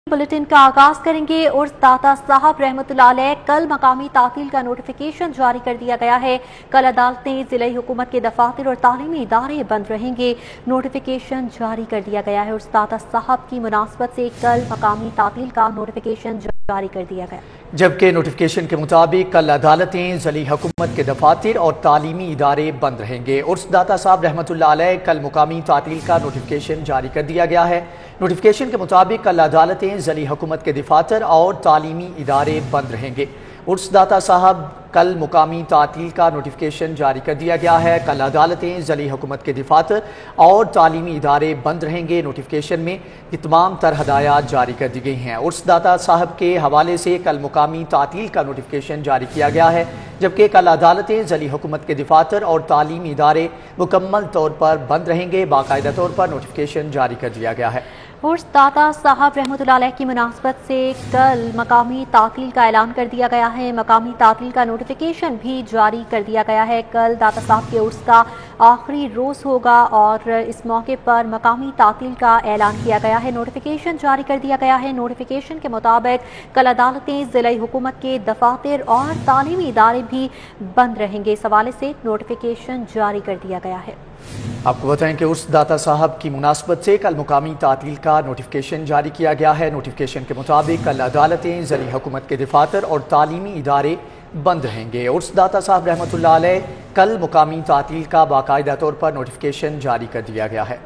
Bulletin का आगाज करेंगे। उर्स दाता साहब रहमतुल्लाह अलैह कल मकामी तातील का नोटिफिकेशन जारी कर दिया गया है। कल अदालतें, जिला हुकूमत के दफातर और तालीमी इदारे बंद रहेंगे। नोटिफिकेशन जारी कर दिया गया है। उर्स दाता साहब की मुनासबत से कल मकामी तातील का नोटिफिकेशन जारी कर दिया गया, जबकि नोटिफिकेशन के मुताबिक कल अदालतें, जिला हुकूमत के दफातर और तालीमी इदारे बंद रहेंगे। उर्स दाता साहब रहमतुल्लाह अलैह कल मुकामी तातील का नोटिफिकेशन जारी कर दिया गया है। नोटिफिकेशन के मुताबिक कल अदालतें, जिला हुकूमत के दफातर और तालीमी इदारे बंद रहेंगे। उर्स दाता साहब कल मुकामी तातील का नोटिफिकेशन जारी कर दिया गया है। कल अदालतें, जिला हुकूमत के दफातर और तालीमी इदारे बंद रहेंगे। नोटिफिकेशन में ये तमाम तर हदायत जारी कर दी गई हैं। उर्स दाता साहब के हवाले से कल मुकामी तातील का नोटिफिकेशन जारी किया गया है, जबकि कल अदालतें, जिला हुकूमत के दफातर और तालीमी इदारे मुकम्मल तौर पर बंद रहेंगे। बाकायदा तौर पर नोटिफिकेशन जारी कर दिया गया है। उर्स दाता साहब रहमतुल्लाह अलैह की मुनासबत से कल मकामी तातील का ऐलान कर दिया गया है। मकामी तातील का नोटिफिकेशन भी जारी कर दिया गया है। कल दाता साहब के उर्स का आखिरी रोज़ होगा और इस मौके पर मकामी तातील का ऐलान किया गया है। नोटिफिकेशन जारी कर दिया गया है। नोटिफिकेशन के मुताबिक कल अदालतें, जिला हुकूमत के दफातर और तालीमी इदारे भी बंद रहेंगे। इस हवाले से नोटिफिकेशन जारी कर दिया गया है। आपको बताएं कि उर्स दाता साहब की मुनासबत से कल मुकामी तातील का नोटिफिकेशन जारी किया गया है। नोटिफिकेशन के मुताबिक कल अदालतें, जिला हुकूमत के दफातर और तालीमी इदारे बंद रहेंगे। उर्स दाता साहब रहमतुल्लाह अलैह कल मुकामी तातील का बाकायदा तौर पर नोटिफिकेशन जारी कर दिया गया है।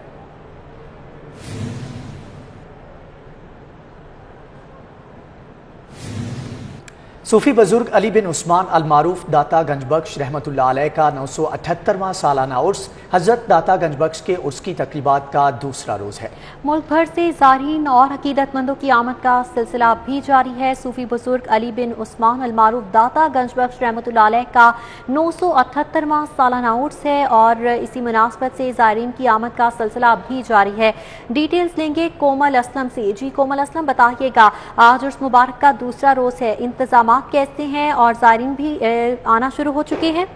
सूफी बुजुर्ग अली बिन उस्मान अल मारूफ दाता गंजबख्श रहमतुल्लाह अलैह का 978वां सालाना उर्स हजरत दाता गंजबख्श के उर्स की तकरीबात का दूसरा रोज़ है। मुल्क भर से ज़ारीन और अकीदतमंदों की आमद का सिलसिला भी जारी है। सूफी बुजुर्ग अली बिन उस्मान अल मारूफ दाता गंजबख्श रहमतुल्लाह अलैह का 978वां सालाना उर्स है और इसी मुनासबत से ज़ारीन की आमद का सिलसिला भी जारी है। डिटेल्स लेंगे कोमल असलम से। जी कोमल असलम, बताइएगा आज उर्स मुबारक का दूसरा रोज़ है, इंतजाम कैसे हैं और ज़ायरीन भी आना शुरू हो चुके हैं?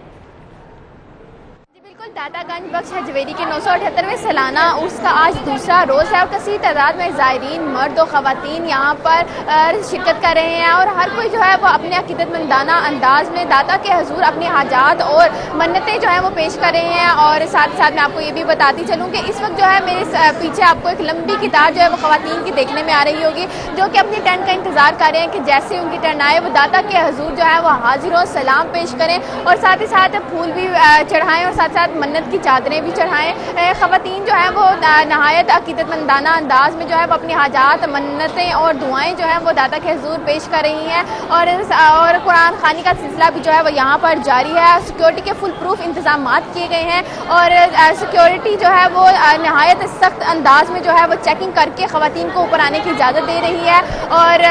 दाता गंजबख्श हजवेरी के 978वें सालाना उर्स का आज दूसरा रोज़ है और कसीर तादाद में ज़ायरीन, मर्द और ख़वातीन यहाँ पर शिरकत कर रहे हैं और हर कोई जो है वो अपने अकीदतमंदाना अंदाज में दाता के हजूर अपने हाजात और मन्नतें जो है वो पेश कर रहे हैं। और साथ साथ मैं आपको ये भी बताती चलूँ कि इस वक्त जो है मेरे पीछे आपको एक लंबी कितार जो है वो ख़वातीन की देखने में आ रही होगी, जो कि अपनी टर्न का इंतज़ार कर रहे हैं कि जैसे उनकी टर्न आए वो दाता के हजूर जो है वो हाजिर हो, सलाम पेश करें और साथ ही साथ फूल भी चढ़ाएँ और साथ साथ मन्नत की चादरें भी चढ़ाएं। ख़वातीन जो है वो नहायत अकीदतमंदाना अंदाज में जो है वो अपनी हाजात, मन्नतें और दुआएं जो है वो दाता के हुजूर पेश कर रही हैं और कुरान खानी का सिलसिला भी जो है वो यहाँ पर जारी है। सिक्योरिटी के फुल प्रूफ इंतजाम किए गए हैं और सिक्योरिटी जो है वो नहायत सख्त अंदाज में जो है वो चेकिंग करके ख़वातीन को ऊपर आने की इजाज़त दे रही है। और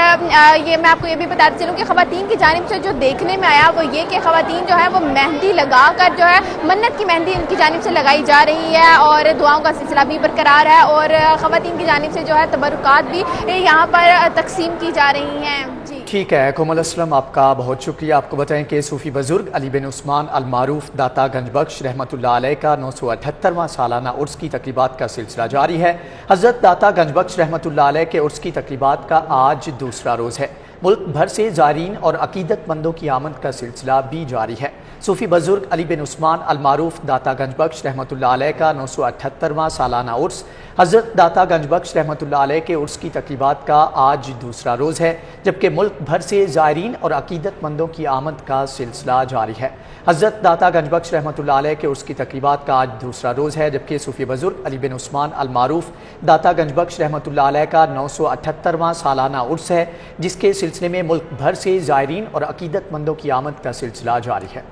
ये मैं आपको ये भी बताती चलूँ कि ख़वातीन की जानिब से जो देखने में आया वो ये कि ख़वातीन जो है वो मेहंदी लगा कर जो है मन्नत की मेहंदी उनकी जानिब से लगाई जा रही है और दुआओं का सिलसिला भी बरकरार है और ख़वातीन की जानिब से जो है तबरुकात भी यहाँ पर तकसीम की जा रही हैं। जी ठीक है कोमल असलम, आपका बहुत शुक्रिया। आपको बताएं कि सूफी बुजुर्ग अली बिन उस्मान अल मारूफ दाता गंजबख्श रहमतुल्लाह अलैह का 978वां सालाना उर्स की तकरीबात का सिलसिला जारी है। हजरत दाता गंजबख्श रहमतुल्लाह अलैह के उर्स की तकरीबात का आज दूसरा रोज़ है। मुल्क भर से ज़ारीन और अकीदतमंदों की आमद का सिलसिला भी जारी है। सूफी बुजुर्ग अली बिन उस्मान अल मारूफ दाता गंजबख्श रहमतुल्लाह अलैह का 978वां सालाना उर्स हजरत दाता गंजबख्श रहमतुल्लाह अलैह के उर्स की तकरीबात का आज दूसरा रोज़ है, जबकि मुल्क भर से ज़ायरीन और अकीदतमंदों की आमद का सिलसिला जारी है। हजरत दाता गंजबख्श रहमतुल्लाह अलैह के उर्स की तकरीबात का आज दूसरा रोज़ है, जबकि सूफी बुजुर्ग अली बिन उस्मान अल मारूफ दाता गंजबख्श रहमतुल्लाह अलैह का 978वां सालाना उर्स है, जिसके सिलसिले में मुल्क भर से ज़ायरीन और अकीदतमंदों की आमद का सिलसिला जारी है।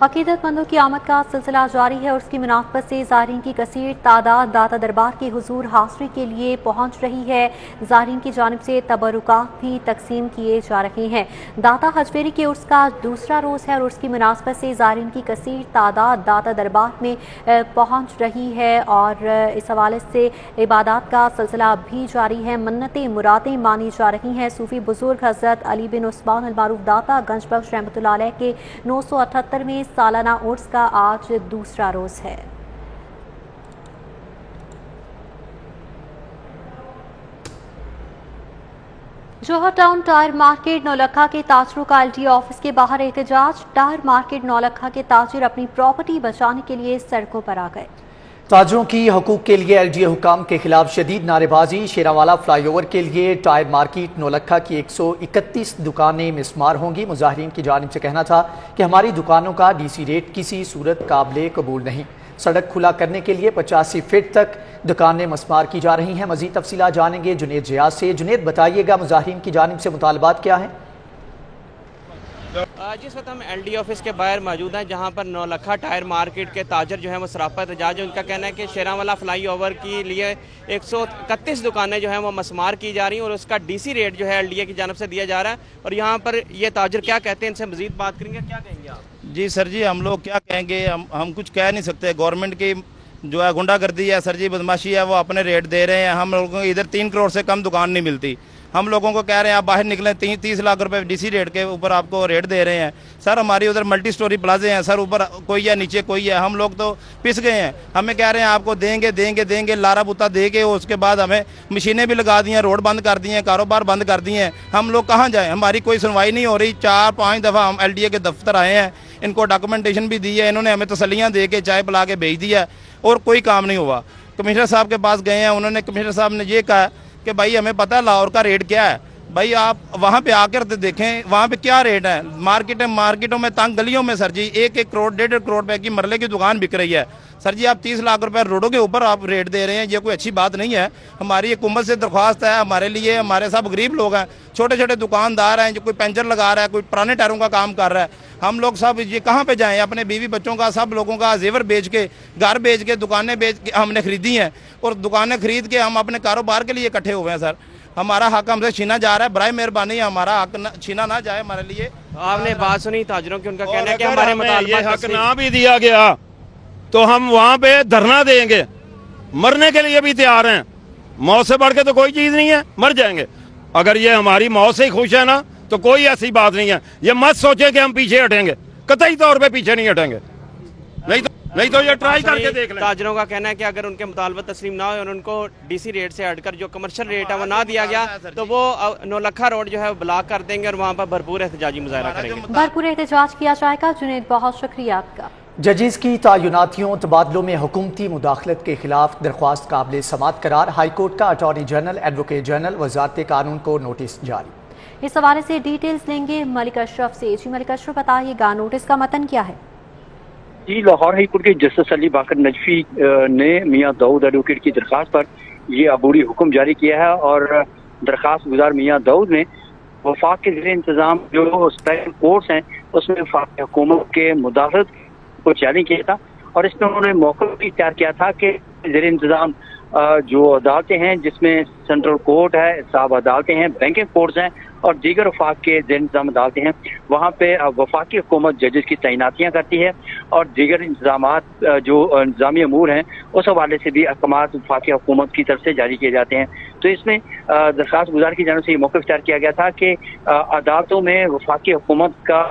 अकीदतमंदों की आमद का सिलसिला जारी है और उसकी मुनासबत से ज़ायरीन की कसीर तादाद दाता दरबार के हुजूर हाज़री के लिए पहुँच रही है। ज़ायरीन की जानिब से तबरुकात भी तकसीम किए जा रहे हैं। दाता हजवेरी के उर्स का दूसरा रोज़ है और उसकी मुनासबत से ज़ायरीन की कसीर तादाद दाता दरबार में पहुँच रही है और इस हवाले से इबादत का सिलसिला भी जारी है। मन्नतें, मुरादें मानी जा रही हैं। सूफी बुजुर्ग हज़रत अली बिन उस्मान अल मारूफ दाता गंजबख्श रहमतुल्लाह अलैह के 978वें सालाना उर्स का आज दूसरा रोज़ है। जौहर टाउन टायर मार्केट नौलखा के ताजरों का LD ऑफिस के बाहर एहतजाज। टायर मार्केट नौलखा के ताजिर अपनी प्रॉपर्टी बचाने के लिए सड़कों पर आ गए। ताजरों की हकूक के लिए LDA हुकाम के खिलाफ शदीद नारेबाजी। शेरावाला फ्लाईओवर के लिए टायर मार्केट नौलखा की 131 दुकानें मिसमार होंगी। मुजाहिरीन की जानिब से कहना था कि हमारी दुकानों का DC रेट किसी सूरत काबिल कबूल नहीं। सड़क खुला करने के लिए 85 फीट तक दुकानें मस्मार की जा रही हैं। मजीद तफसीलात जानेंगे जुनेद जियाद से। जुनेद, बताइएगा मुजाहिरीन की जानिब से मुतालबात क्या है? जिस वक्त हम LD ऑफिस के बाहर मौजूद हैं, जहां पर नौलखा टायर मार्केट के ताजर जो हैं वो सरापा एहतजाज है। उनका कहना है कि शेरावाला फ्लाई ओवर के लिए 131 दुकानें जो हैं वो मस्मार की जा रही हैं और उसका DC रेट जो है LDA की जानब से दिया जा रहा है। और यहाँ पर ये ताजर क्या कहते हैं, इनसे मजीद बात करेंगे। क्या कहेंगे आप? जी सर जी, हम लोग क्या कहेंगे, हम कुछ कह नहीं सकते। गवर्नमेंट की जो है गुंडागर्दी है सर जी, बदमाशी है, वो अपने रेट दे रहे हैं। हम लोगों को इधर 3 करोड़ से कम दुकान नहीं मिलती। हम लोगों को कह रहे हैं आप बाहर निकलें, 30 लाख रुपए DC रेट के ऊपर आपको रेट दे रहे हैं। सर हमारी उधर मल्टी स्टोरी प्लाजे हैं सर, ऊपर कोई है नीचे कोई है। हम लोग तो पिस गए हैं। हमें कह रहे हैं आपको देंगे लारा बुता दे के, उसके बाद हमें मशीनें भी लगा दी हैं, रोड बंद कर दिए हैं, कारोबार बंद कर दिए हैं। हम लोग कहाँ जाएँ? हमारी कोई सुनवाई नहीं हो रही। 4-5 दफ़ा हम LDA के दफ्तर आए हैं, इनको डॉक्यूमेंटेशन भी दी है, इन्होंने हमें तसल्लियाँ दे के चाय पिला के भेज दिया और कोई काम नहीं हुआ। कमिश्नर साहब के पास गए हैं, उन्होंने कमिश्नर साहब ने ये कहा कि भाई हमें पता है लाहौर का रेट क्या है, भाई आप वहाँ पे आकर देखें वहाँ पे क्या रेट है। मार्केटों में तंग गलियों में सर जी 1-1 करोड़ 1.5 करोड़ रुपए की मरले की दुकान बिक रही है। सर जी आप 30 लाख रुपए रोडों के ऊपर आप रेट दे रहे हैं, ये कोई अच्छी बात नहीं है। हमारी हुकूमत से दरख्वास्त है, हमारे लिए, हमारे सब गरीब लोग हैं, छोटे छोटे दुकानदार हैं, जो कोई पंचर लगा रहा है, कोई पुराने टायरों का काम कर रहा है। हम लोग सब ये कहाँ पे जाएं? अपने बीवी बच्चों का, सब लोगों का जेवर बेच के, घर बेच के, दुकानें बेच के हमने खरीदी हैं और दुकानें खरीद के हम अपने कारोबार के लिए इकट्ठे हुए हैं। सर हमारा हक हमसे छीना जा रहा है, बराए मेहरबानी हमारा हक छीना ना जाए हमारे लिए। आपने बात सुनी ताजरों की, उनका कहना है कि हमारे ये हक ना भी दिया गया तो हम वहाँ पे धरना देंगे, मरने के लिए भी तैयार हैं। मौत से बढ़ के तो कोई चीज नहीं है, मर जाएंगे। अगर ये हमारी मौत से ही खुश है ना तो कोई ऐसी बात नहीं है। ये मत सोचे कि हम पीछे हटेंगे, कतई तौर पे पीछे नहीं हटेंगे। नहीं तो ये ट्राई करके देख लें। ताजरों का कहना है कि अगर उनके मुतालबा तस्लीम ना हो और उनको DC रेट से हटकर जो कमर्शियल रेट है वो ना दिया गया तो वो नौलखा रोड जो है ब्लॉक कर देंगे और वहाँ पर भरपूर एहतजाजी मुजाहरा करेंगे। भरपूर एहतजाज किया जाएगा। जुनेद, बहुत शुक्रिया आपका। जजेस की तयनातियों तबादलों में हुकूमती मुदाखलत के खिलाफ दरख्वास्त काबिल समात करार। हाई कोर्ट का अटॉर्नी जनरल, एडवोकेट जनरल, वजारत कानून को नोटिस जारी। इस हवाले से डिटेल्स लेंगे मलिक अशरफ से। जी मलिक अशरफ, बताइएगा नोटिस का मतन क्या है? जी, लाहौर हाई कोर्ट के जस्टिस अली बाकर नजफी ने मियां दाऊद एडवोकेट की दरख्वास्त पर यह अबूरी हुक्म जारी किया है और दरख्वास्त गुजार मियां दाऊद ने वफाक के ज़ेरे इंतजाम जो स्पेशल कोर्ट्स हैं उसमें वफाक हुकूमत के मुदाखलत को चैलेंज किया था और इसमें उन्होंने मौका भी इख्तियार किया था कि ज़ेरे इंतजाम जो अदालतें हैं जिसमें सेंट्रल कोर्ट है, साहब अदालतें हैं, बैंकिंग कोर्ट्स हैं और दीगर वफाक के इंतजाम अदालतें हैं, वहाँ पे वफाकी हुकूमत जजेस की तैनातियाँ करती है और दीगर इंतजामात जो इंतजामी अमूर हैं उस हवाले से भी अहकामात वफाकी हुकूमत की तरफ से जारी किए जाते हैं। तो इसमें दरख्वास्त गुजार की जानिब से ये मौक़िफ़ इख्तियार किया गया था कि अदालतों में वफाकी हुकूमत का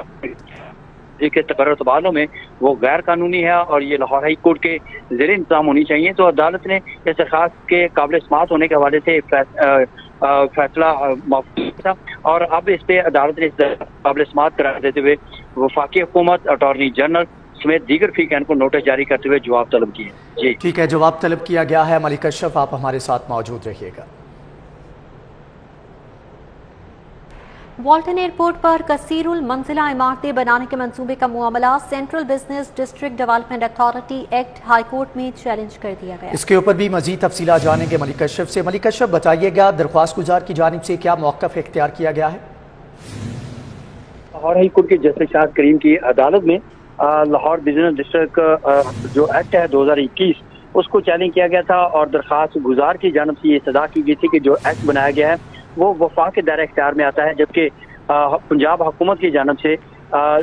के तकर्रर तबादलों में वो गैर कानूनी है और ये लाहौर हाई कोर्ट के ज़ेरे इंतजाम होनी चाहिए। तो अदालत ने इस दरख्वास्त के काबिल समात होने के हवाले से फैसला मौकूफ था और अब इस पे अदालत ने काबिल समात करार देते हुए वफाकी हुकूमत, अटॉर्नी जनरल समेत दीगर फरीकैन को नोटिस जारी करते हुए जवाब तलब किए। जी ठीक है, जवाब तलब किया गया है। मलिक अशरफ, आप हमारे साथ मौजूद रहिएगा। वाल्टन एयरपोर्ट पर कसीरुल मंजिला इमारतें बनाने के मंसूबे का मामला central business district development authority act high court में चैलेंज कर दिया गया। इसके ऊपर भी मजीद तफसीलात जानेंगे मलिक अशरफ से। मलिक अशरफ, बताइएगा दरख्वास्त गुजार की जानिब से क्या मौक़िफ़ इख्तियार किया गया है? लाहौर हाई कोर्ट के जस्टिस शाद करीम की अदालत में लाहौर बिजनेस डिस्ट्रिक्ट जो एक्ट है 2021 उसको चैलेंज किया गया था और दरख्वास्त गुजार की जानिब से ये सदा की गई थी कि जो एक्ट बनाया गया है वो वफाक के दायरे इख्तियार में आता है, जबकि पंजाब हुकूमत की जानिब से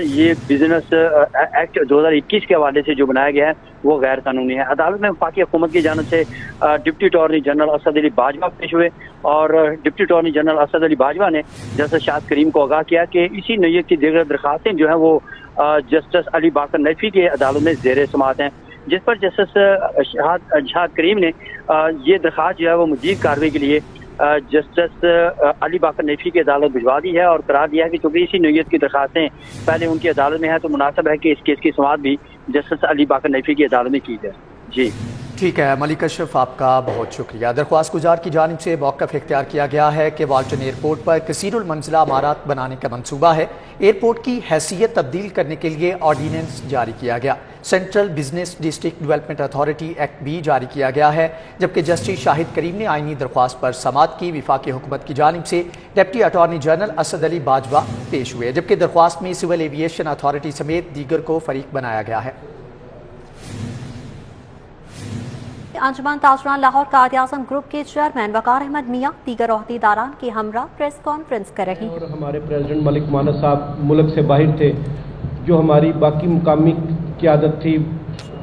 ये बिजनेस एक्ट 2021 के हवाले से जो बनाया गया है वो गैर कानूनी है। अदालत में वफाकी हुकूमत की जानिब से deputy attorney general Asad Ali Bajwa पेश हुए और deputy attorney general Asad Ali Bajwa ने जस्टिस शाद करीम को आगाह किया कि इसी नौयत की दीगर दरखास्तें जो हैं वो जस्टिस अली बाकर नजफी के अदालत में ज़ेर समात हैं, जिस पर जस्टिस शाद करीम ने ये दरख्वास्त जो है वो मजीद कार्रवाई के लिए जस्टिस अली बाकर नैफी की अदालत भिजवा दी है और करार दिया है कि चूंकि इसी नोयत की दरखास्तें पहले उनकी अदालत में है तो मुनासिब है कि इस केस की समाअत भी जस्टिस अली बाकर नैफी की अदालत में की जाए। जी ठीक है मलिक अशरफ, आपका बहुत शुक्रिया। दरख्वास्त गुजार की जानिब से मौक़िफ़ इख्तियार किया गया है कि वाल्टन एयरपोर्ट पर कसीरुल मंजिला इमारत बनाने का मंसूबा है। एयरपोर्ट की हैसियत तब्दील करने के लिए ऑर्डीनेंस जारी किया गया। Central business district development authority act भी जारी किया गया है, जबकि जस्टिस शाहिद करीम ने आइनी दरख्वास्त पर समाअत की। वफाकी हुकूमत की जानिब से deputy attorney general Asad Ali Bajwa पेश हुए, जबकि दरख्वास्त में सिविल एविएशन अथॉरिटी समेत दीगर को फरीक बनाया गया है। अंजुमन ताजरान लाहौर कायद-ए-आज़म ग्रुप के चेयरमैन वकार अहमद मियां दीगर ओहदेदारान के हमरा प्रेस कॉन्फ्रेंस कर रहे हैं। और हमारे प्रेसिडेंट मलिक मानस साहब मुल्क से बाहर थे, जो हमारी बाकी मुकामी क़यादत थी,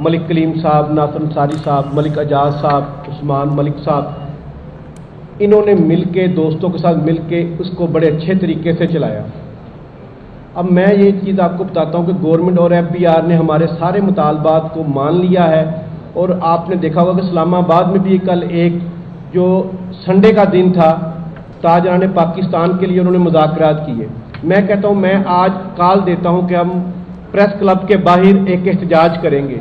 मलिक कलीम साहब, नाफर अंसारी साहब, मलिक अजाज साहब, उस्मान मलिक साहब, इन्होंने मिल के दोस्तों के साथ मिल के उसको बड़े अच्छे तरीके से चलाया। अब मैं ये चीज़ आपको बताता हूँ कि गवर्नमेंट और FBR ने हमारे सारे मुतालबात को मान लिया है। और आपने देखा होगा कि इस्लामाबाद में भी कल एक जो संडे का दिन था, ताजरान पाकिस्तान के लिए उन्होंने मुज़ाकरात किए। मैं कहता हूँ, मैं आज कॉल देता हूँ कि हम प्रेस क्लब के बाहर एक एहतजाज करेंगे।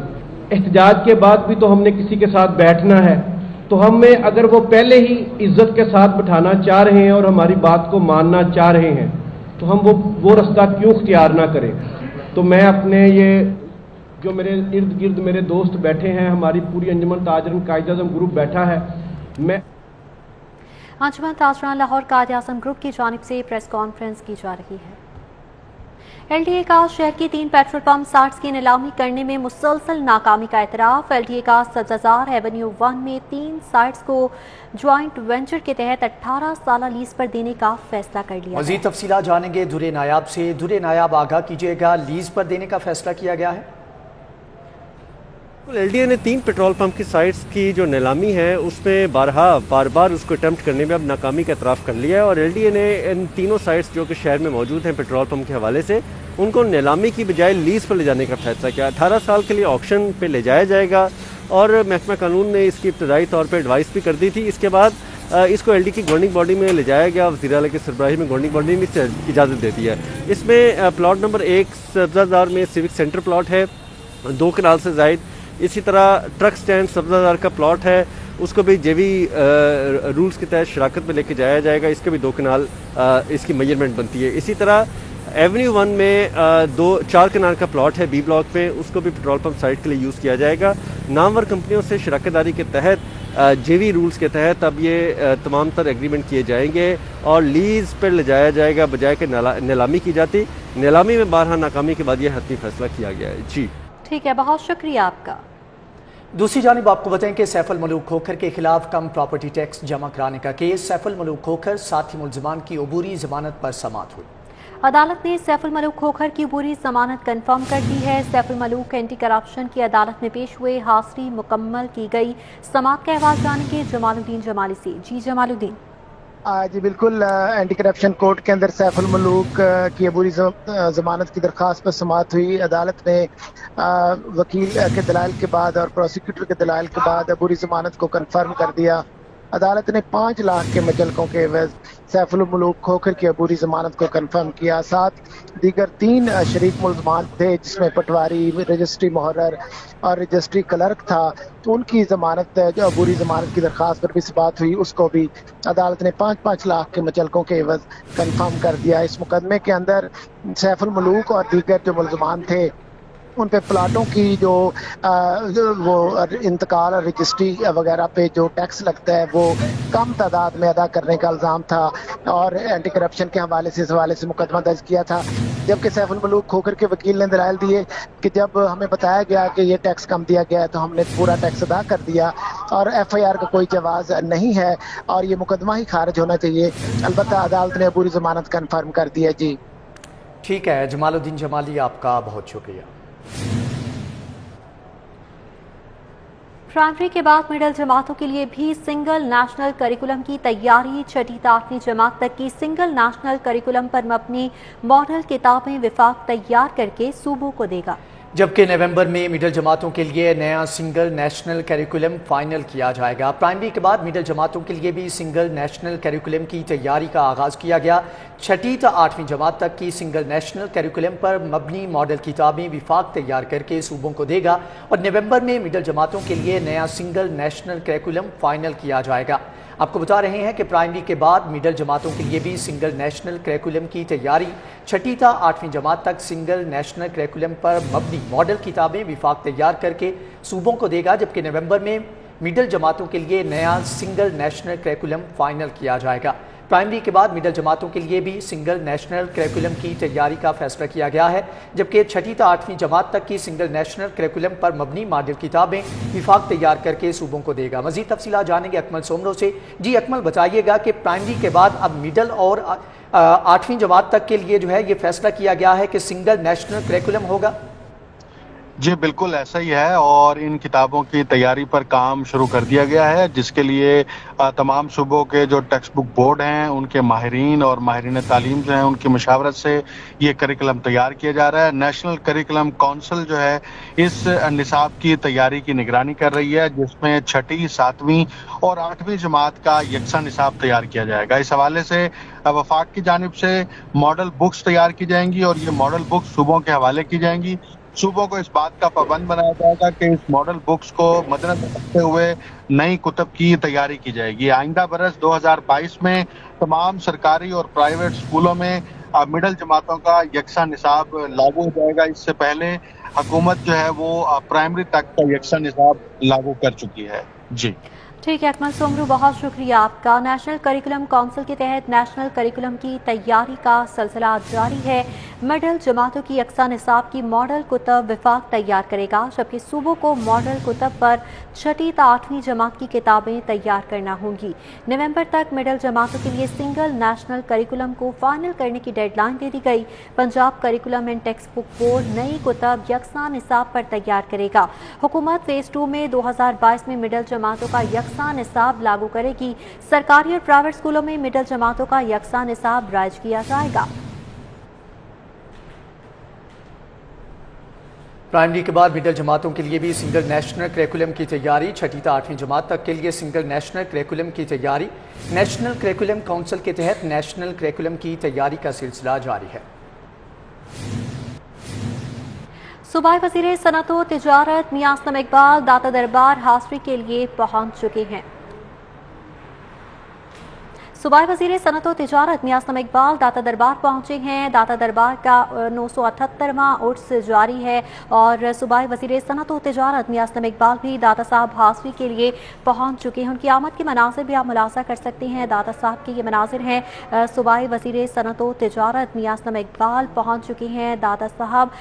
एहतजाज के बाद भी तो हमने किसी के साथ बैठना है, तो हमें अगर वो पहले ही इज्जत के साथ बिठाना चाह रहे हैं और हमारी बात को मानना चाह रहे हैं, तो हम वो रास्ता क्यों इख्तियार ना करें। तो मैं अपने ये जो मेरे इर्द गिर्द मेरे दोस्त बैठे हैं, हमारी पूरी अंजुमन ताजरान कायद-ए-आज़म ग्रुप बैठा है, मैं अंजुमन ताजरान लाहौर कायद-ए-आज़म ग्रुप की जानिब से प्रेस कॉन्फ्रेंस की जा रही है। LDA का शहर की 3 पेट्रोल पंप साइट्स की नीलामी करने में मुसलसल नाकामी का एतराफ। LDA का सब्ज़ाजार एवेन्यू 1 में 3 साइट्स को ज्वाइंट वेंचर के तहत 18 साल लीज पर देने का फैसला कर लिया। मज़ीद तफसीलात जानेंगे दुरे नायाब से। दुरे नायाब, आगाह कीजिएगा, लीज पर देने का फैसला किया गया है। LDA ने 3 पेट्रोल पंप की साइट्स की जो नीलामी है उसमें बार बार उसको अटेम्प्ट करने में अब नाकामी का एतराफ़ कर लिया है और LDA ने इन तीनों साइट्स जो कि शहर में मौजूद हैं पेट्रोल पंप के हवाले से, उनको नीलामी की बजाय लीज़ पर ले जाने का फैसला किया। 18 साल के लिए ऑक्शन पे ले जाया जाएगा और महकमा कानून ने इसकी इब्तदाई तौर पर एडवाइस भी कर दी थी। इसके बाद इसको LDA की गवर्निंग बॉडी में ले जाया गया। वज़ीर आला की सरबराही में गवर्निंग बॉडी ने इससे इजाज़त दे दी है। इसमें प्लाट नंबर 1 सब्ज़ादार में सिविक सेंटर प्लाट है 2 कनाल से ज़ायद। इसी तरह ट्रक स्टैंड सब्ज़ादार का प्लॉट है, उसको भी JV रूल्स के तहत शराकत में लेके जाया जाएगा। इसका भी 2 कनाल इसकी मेजरमेंट बनती है। इसी तरह एवेन्यू 1 में 4 कनाल का प्लॉट है B ब्लॉक में, उसको भी पेट्रोल पंप साइट के लिए यूज़ किया जाएगा। नामवर कंपनियों से शराकतदारी के तहत JV रूल्स के तहत अब ये तमाम तर एग्रीमेंट किए जाएंगे और लीज़ पर ले जाया जाएगा बजाय के नीलामी की जाती। नीलामी में बारहा नाकामी के बाद ये हतमी फैसला किया गया है। जी ठीक है, बहुत शुक्रिया आपका। दूसरी जानिब आपको बताएं कि सैफुल मलूक खोखर के खिलाफ कम प्रॉपर्टी टैक्स जमा कराने का केस। सैफुल मलूक खोखर साथी मुल्ज़िमान की अबूरी जमानत पर समाअत हुई। अदालत ने सैफुल मलूक खोखर की अबूरी जमानत कंफर्म कर दी है। सैफुल मलूक एंटी करप्शन की अदालत में पेश हुए, हाजिरी मुकम्मल की गई। समाअत का अहवाल जानेंगे जमालुद्दीन जमाली से। जी जमालुद्दीन। जी बिल्कुल, एंटी करप्शन कोर्ट के अंदर सैफुल मलूक की अबूरी जमानत की दरख्वास्त पर समाअत हुई। अदालत ने वकील के दलाइल के बाद और प्रोसिक्यूटर के दलाइल के बाद अबूरी जमानत को कंफर्म कर दिया। अदालत ने 5 लाख के मुचलकों के एवज सैफुल मलूक खोखर की अबूरी जमानत को कंफर्म किया। 7 दीगर 3 शरीक मुल्ज़मान थे, जिसमें पटवारी, रजिस्ट्री मुहर्रर और रजिस्ट्री क्लर्क था, तो उनकी जमानत जो अबूरी जमानत की दरख्वास्त पर भी बात हुई, उसको भी अदालत ने 5-5 लाख के मुचलकों के एवज कंफर्म कर दिया। इस मुकदमे के अंदर सैफुल मलूक और दीगर जो मुल्ज़मान थे उन पे प्लाटों की जो वो इंतकाल और रजिस्ट्री वगैरह पे जो टैक्स लगता है वो कम तादाद में अदा करने का इल्ज़ाम था और एंटी करप्शन के हवाले से इस हवाले से मुकदमा दर्ज किया था। जबकि सैफुल मलूक खोखर के वकील ने दलाइल दिए कि जब हमें बताया गया कि ये टैक्स कम दिया गया है तो हमने पूरा टैक्स अदा कर दिया और FIR का कोई जवाज़ नहीं है और ये मुकदमा ही खारिज होना चाहिए। अलबत्ता अदालत ने अबूरी जमानत कन्फर्म कर दिया। जी ठीक है, जमालुद्दीन जमाली, आपका बहुत शुक्रिया। प्राइमरी के बाद मिडिल जमातों के लिए भी सिंगल नेशनल करिकुलम की तैयारी। 6ठी से 8वीं जमात तक की सिंगल नेशनल करिकुलम पर मबनी मॉडल किताबें विफाक तैयार करके सूबों को देगा। जबकि नवंबर में मिडिल जमातों के लिए नया सिंगल नेशनल करिकुलम फाइनल किया जाएगा। प्राइमरी के बाद मिडिल जमातों के लिए भी सिंगल नेशनल करिकुलम की तैयारी का आगाज़ किया गया। 6ठी से 8वीं जमात तक की सिंगल नेशनल करिकुलम पर मबनी मॉडल किताबें विफाक तैयार करके सूबों को देगा और नवंबर में मिडिल जमातों के लिए नया सिंगल नेशनल करिकुलम फाइनल किया जाएगा। आपको बता रहे हैं कि प्राइमरी के बाद मिडिल जमातों के लिए भी सिंगल नेशनल करिकुलम की तैयारी। 6ठी से 8वीं जमात तक सिंगल नेशनल करिकुलम पर मबनी मॉडल किताबें विफाक तैयार करके सूबों को देगा, जबकि नवंबर में मिडिल जमातों के लिए नया सिंगल नेशनल करिकुलम फाइनल किया जाएगा। प्राइमरी के बाद मिडिल जमातों के लिए भी सिंगल नेशनल करिकुलम की तैयारी का फैसला किया गया है, जबकि 6ठी से 8वीं जमात तक की सिंगल नेशनल करिकुलम पर मबनी मॉडल किताबें विफाक तैयार करके सूबों को देगा। मजीद तफसीलात जानेंगे अकमल सोमरो से। जी अकमल, बताइएगा कि प्राइमरी के बाद अब मिडिल और 8वीं जमात तक के लिए जो है ये फैसला किया गया है कि सिंगल नेशनल करिकुलम होगा। जी बिल्कुल ऐसा ही है और इन किताबों की तैयारी पर काम शुरू कर दिया गया है, जिसके लिए तमाम सूबों के जो टेक्स्ट बुक बोर्ड हैं उनके माहिरीन और माहिरीन तालीम जो हैं उनकी मशावरत से ये करिकुलम तैयार किया जा रहा है। नेशनल करिकुलम काउंसिल जो है इस निसाब की तैयारी की निगरानी कर रही है, जिसमें 6ठी, 7वीं और 8वीं जमात का यकसा निसाब तैयार किया जाएगा। इस हवाले से वफाक की जानिब से मॉडल बुक्स तैयार की जाएंगी और ये मॉडल बुक्स सूबों के हवाले की जाएंगी। सूबों को इस बात का पाबंद बनाया जाएगा कि इस मॉडल बुक्स को मद्देनजर रखते हुए नई कुतब की तैयारी की जाएगी। आइंदा बरस 2022 में तमाम सरकारी और प्राइवेट स्कूलों में मिडिल जमातों का यकसा निसाब लागू हो जाएगा। इससे पहले हुकूमत जो है वो प्राइमरी तक का यकसा निसाब लागू कर चुकी है। जी ठीक है अकमल सोमरू, बहुत शुक्रिया आपका। नेशनल करिकुलम काउंसिल के तहत नेशनल करिकुलम की तैयारी का सिलसिला जारी है। मिडिल जमातों की यकसा निसाब की मॉडल कुतब विफाक तैयार करेगा, जबकि सूबों को मॉडल कुतब पर 6ठी से 8वीं जमात की किताबें तैयार करना होंगी। नवंबर तक मिडिल जमातों के लिए सिंगल नेशनल करिकुलम को फाइनल करने की डेडलाइन दे दी गई। Punjab curriculum and text book board नई कुतब यकसा निसाब पर तैयार करेगा। हुकूमत फेज 2 में 2022 में मिडिल जमातों का यकसा निसाब लागू करेगी। सरकारी और प्राइवेट स्कूलों में मिडिल जमातों का यकसा निसाब राइज किया जाएगा। प्राइमरी के बाद मिडिल जमातों के लिए भी सिंगल नेशनल करिकुलम की तैयारी। 6ठी से 8वीं जमात तक के लिए सिंगल नेशनल करिकुलम की तैयारी। नेशनल करिकुलम काउंसिल के तहत नेशनल करिकुलम की तैयारी का सिलसिला जारी है। सूबाई वज़ीर सनअत व तिजारत मियां असलम इकबाल दाता दरबार हाज़री के लिए पहुंच चुके हैं। सूबाई वज़ीर सनअत व तिजारत मियां असलम इकबाल दाता दरबार पहुंचे हैं। दाता दरबार का 978वां उर्स जारी है और सूबाई वज़ीर सनअत व तिजारत मियां असलम इकबाल भी दाता साहब हाज़री के लिए पहुंच चुके हैं। उनकी आमद के मनाज़िर भी आप मुलाज़ा कर सकते हैं। दाता साहब के ये मनाज़िर हैं। सूबाई वज़ीर सनअत व तिजारत मियां असलम इकबाल पहुँच चुके हैं दाता साहब,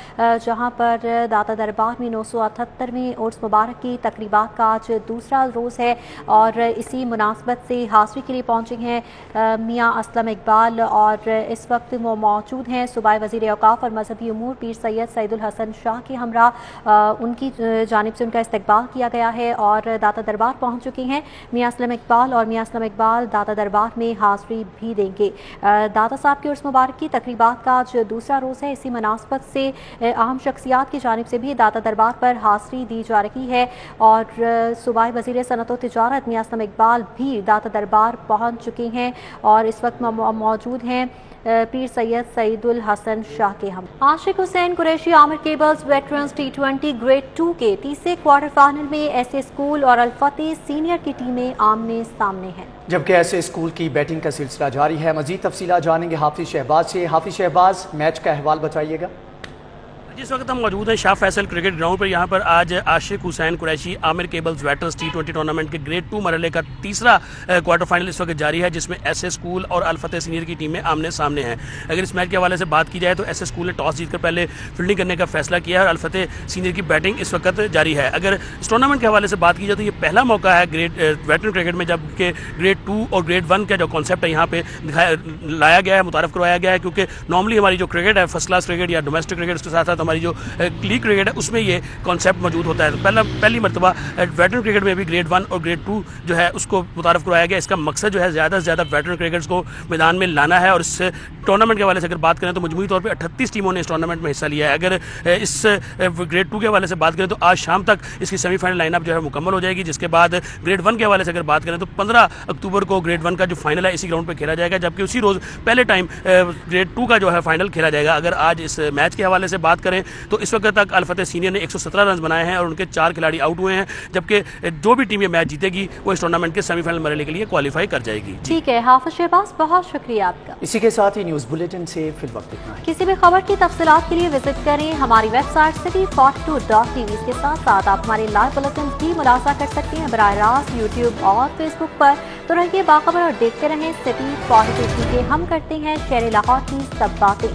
जहाँ पर दाता दरबार में 978वें उर्स मुबारक की तकरीबात का आज दूसरा रोज़ है और इसी मुनासबत से हाज़री के लिए पहुँचे हैं मियां असलम इकबाल और इस वक्त वो मौजूद हैं सूबाई वज़ीर औक़ाफ़ और मजहबी उमूर पीर सैयद सईदुल हसन शाह के हमरा। उनकी जानिब से उनका इस्तकबाल किया गया है और दाता दरबार पहुंच चुके हैं मियां असलम इकबाल और मियां असलम इकबाल दाता दरबार में हाज़री भी देंगे। दाता साहब के उर्स मुबारक की तकरीबात का आज दूसरा रोज़ है। इसी मुनासबत से अहम शख्सियात की जानिब से भी दाता दरबार पर हाज़री दी जा रही है और सूबाई वज़ीर सनअत व तिजारत मियां असलम इकबाल भी दाता दरबार पहुँच चुके हैं और इस वक्त मौजूद हैं पीर सैयद सईदुल हसन शाह के हम। Ashiq Hussain Qureshi Aamir cables veterans T20 grade 2 के तीसरे क्वार्टर फाइनल में ऐसे स्कूल और अल-फतेह सीनियर की टीमें आमने सामने हैं, जबकि ऐसे स्कूल की बैटिंग का सिलसिला जारी है। मजीद तफसीलात जानेंगे हाफिज शहबाज से। हाफिज शहबाज, मैच का अहवाल बताइएगा। जिस वक्त हम मौजूद हैं शाह फैसल क्रिकेट ग्राउंड पर, यहाँ पर आज Ashiq Hussain Qureshi Aamir cables veterans T20 tournament के ग्रेड 2 मरहले का तीसरा क्वार्टर फाइनल इस वक्त जारी है, जिसमें एसए स्कूल और अल-फतेह सीनियर की टीमें आमने सामने हैं। अगर इस मैच के हवाले से बात की जाए तो एसए स्कूल ने टॉस जीतकर पहले फील्डिंग करने का फैसला किया है और अल-फतेह सीनियर की बैटिंग इस वक्त जारी है। अगर इस टूर्नामेंट के हवाले से बात की जाए तो ये पहला मौका है वेटरन क्रिकेट में जबकि ग्रेड 2 और ग्रेड 1 का जो कॉन्सेप्ट है यहाँ पे लाया गया है, मुतारफ करवाया गया है, क्योंकि नॉर्मली हमारी जो क्रिकेट है फर्स्ट क्लास क्रिकेट या डोमेस्टिक क्रिकेट, उसके साथ साथ तो हमारी जो लीग क्रिकेट है उसमें ये कॉन्सेप्ट मौजूद होता है। तो पहली मरतबा वेटरन क्रिकेट में भी ग्रेड 1 और ग्रेड 2 जो है उसको मुतारफ करवाया गया। इसका मकसद जो है ज़्यादा से ज़्यादा वेटरन क्रिकेटर्स को मैदान में लाना है। और इस टूर्नामेंट के हवाले से अगर बात करें तो मजमूई तौर पर 38 टीमों ने इस टूर्नामेंट में हिस्सा लिया है। अगर इस ग्रेड 2 के हवाले से बात करें तो आज शाम तक इसकी सेमीफाइनल लाइनअप जो है मुकम्मल हो जाएगी, जिसके बाद ग्रेड 1 के हवाले से अगर बात करें तो 15 अक्टूबर को ग्रेड 1 का जो फाइनल है इसी ग्राउंड पर खेला जाएगा, जबकि उसी रोज़ पहले टाइम ग्रेड 2 का जो है फाइनल खेला जाएगा। अगर आज इस मैच के हवाले से बात करें तो इस वक्त तक अल फतेह सीनियर ने 117 रन बनाए हैं और उनके 4 खिलाड़ी आउट हुए हैं, जबकि जो भी टीम ये मैच जीतेगी वो इस टूर्नामेंट के सेमीफाइनल मरहले के लिए क्वालिफाई कर जाएगी। ठीक है हाफिज शहबाज, बहुत शुक्रिया आपका। इसी के साथ ही न्यूज़ बुलेटिन से फिल वक्त इतना है। किसी भी खबर की तफसीलात के लिए विजिट करें हमारी वेबसाइट city42.tv। इसके साथ साथ आप हमारे लाइव बुलेटिन भी मुलाजा कर सकते हैं बराह रास्त यूट्यूब और फेसबुक पर। तो रहिए बाखबर और देखते रहें City 42 TV। हम करते हैं शहर लाहौर की सब बातें।